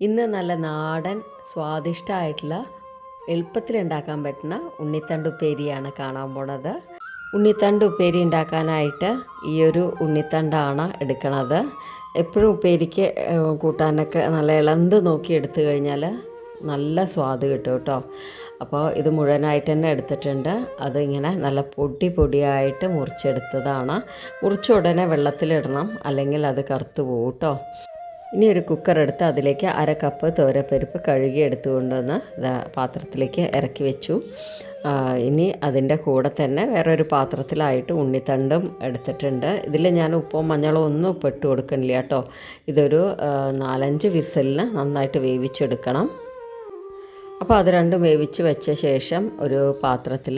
ഇന്ന് നല്ല നാടൻ സ്വാദിഷ്ടമായിട്ടുള്ള എളുപ്പത്തിൽ ഉണ്ടാക്കാൻ പറ്റുന്ന ഉണ്ണിത്തണ്ട് ഉപ്പേരിയാണ് കാണാൻ പോണത്. ഉണ്ണിത്തണ്ട് ഉപ്പേരി ഉണ്ടാക്കാനായിട്ട് ഈ ഒരു ഉണ്ണിത്തണ്ടാണ് എടുക്കണത്. എപ്പോഴും ഉപ്പേരിക്ക് കൂട്ടാനൊക്കെ നല്ല ഇളന്ത് നോക്കി എടുത്തു കഴിഞ്ഞാൽ നല്ല സ്വാദ് കിട്ടും കേട്ടോ. അപ്പോൾ ഇത് മുഴുവനായിട്ട് തന്നെ എടുത്തിട്ടുണ്ട്. അതിങ്ങനെ നല്ല പൊടിയായിട്ട് മുറിച്ചെടുത്തതാണ്. മുറിച്ച ഉടനെ വെള്ളത്തിലിടണം, അല്ലെങ്കിൽ അത് കറുത്ത് പോകും കേട്ടോ. ഇനി ഒരു കുക്കർ എടുത്ത് അതിലേക്ക് 1/2 കപ്പ് തോരപ്പരിപ്പ് കഴുകി എടുത്തുകൊണ്ടുവന്ന് പാത്രത്തിലേക്ക് ഇറക്കി വെച്ചു. ഇനി അതിൻ്റെ കൂടെ തന്നെ വേറൊരു പാത്രത്തിലായിട്ട് ഉണ്ണിത്തണ്ടും എടുത്തിട്ടുണ്ട്. ഇതിൽ ഞാൻ ഉപ്പോ മഞ്ഞളോ ഒന്നും ഇട്ട് കൊടുക്കണില്ല കേട്ടോ. ഇതൊരു 4-5 വിസിലിന് നന്നായിട്ട് വേവിച്ചെടുക്കണം. അപ്പോൾ അത് രണ്ടും വേവിച്ച് വെച്ച ശേഷം ഒരു പാത്രത്തിൽ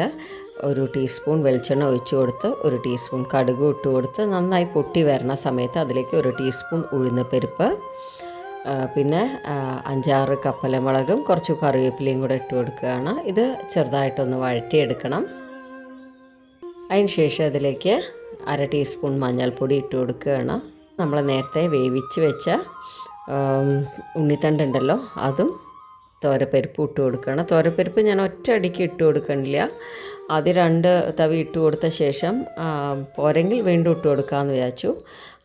1 ടീസ്പൂൺ വെളിച്ചെണ്ണ ഒഴിച്ചു കൊടുത്ത് 1 ടീസ്പൂൺ കടുക് ഇട്ട് കൊടുത്ത് നന്നായി പൊട്ടി വരുന്ന സമയത്ത് അതിലേക്ക് 1 ടീസ്പൂൺ ഉഴുന്നുപരിപ്പ്, പിന്നെ 5-6 കപ്പലമുളകും കുറച്ച് കറിവേപ്പിലയും കൂടെ ഇട്ട് കൊടുക്കുകയാണ്. ഇത് ചെറുതായിട്ടൊന്ന് വഴറ്റിയെടുക്കണം. അതിന് ശേഷം അതിലേക്ക് 1/2 ടീസ്പൂൺ മഞ്ഞൾപ്പൊടി ഇട്ട് കൊടുക്കുകയാണ്. നമ്മൾ നേരത്തെ വേവിച്ച് വെച്ച ഉണ്ണിത്തണ്ടുണ്ടല്ലോ, അതും തോരപ്പരിപ്പ് ഇട്ട് കൊടുക്കണം. തോരപ്പരിപ്പ് ഞാൻ ഒറ്റ അടിക്ക് ഇട്ട് കൊടുക്കണില്ല. ആദ്യം 2 തവി ഇട്ട് കൊടുത്ത ശേഷം പോരെങ്കിൽ വീണ്ടും ഇട്ട് കൊടുക്കാമെന്ന് വിചാരിച്ചു.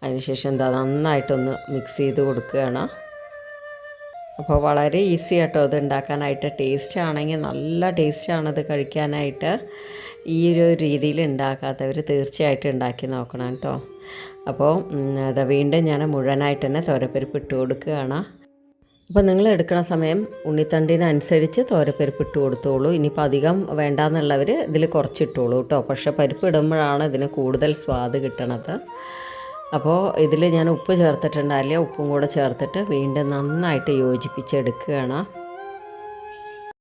അതിനുശേഷം നന്നായിട്ടൊന്ന് മിക്സ് ചെയ്ത് കൊടുക്കുകയാണ്. അപ്പോൾ വളരെ ഈസി ആട്ടോ ഇത് ഉണ്ടാക്കാനായിട്ട്. ടേസ്റ്റ് ആണെങ്കിൽ നല്ല ടേസ്റ്റാണത് കഴിക്കാനായിട്ട്. ഈ ഒരു രീതിയിൽ ഉണ്ടാക്കാത്തവർ തീർച്ചയായിട്ടും ഉണ്ടാക്കി നോക്കണം കേട്ടോ. അപ്പോൾ അത് വീണ്ടും ഞാൻ മുഴുവനായിട്ട് തന്നെ തോരപ്പരിപ്പ് ഇട്ട് കൊടുക്കുകയാണ്. അപ്പോൾ നിങ്ങൾ എടുക്കുന്ന സമയം ഉണ്ണിത്തണ്ടിനനുസരിച്ച് തോരപ്പരിപ്പ് ഇട്ട് കൊടുത്തോളൂ. ഇനിയിപ്പോൾ അധികം വേണ്ടാന്നുള്ളവർ ഇതിൽ കുറച്ചിട്ടോളൂ കേട്ടോ. പക്ഷേ പരിപ്പ് ഇടുമ്പോഴാണ് ഇതിന് കൂടുതൽ സ്വാദ് കിട്ടണത്. അപ്പോൾ ഇതിൽ ഞാൻ ഉപ്പ് ചേർത്തിട്ടുണ്ടായില്ല. ഉപ്പും കൂടെ ചേർത്തിട്ട് വീണ്ടും നന്നായിട്ട് യോജിപ്പിച്ചെടുക്കുകയാണ്.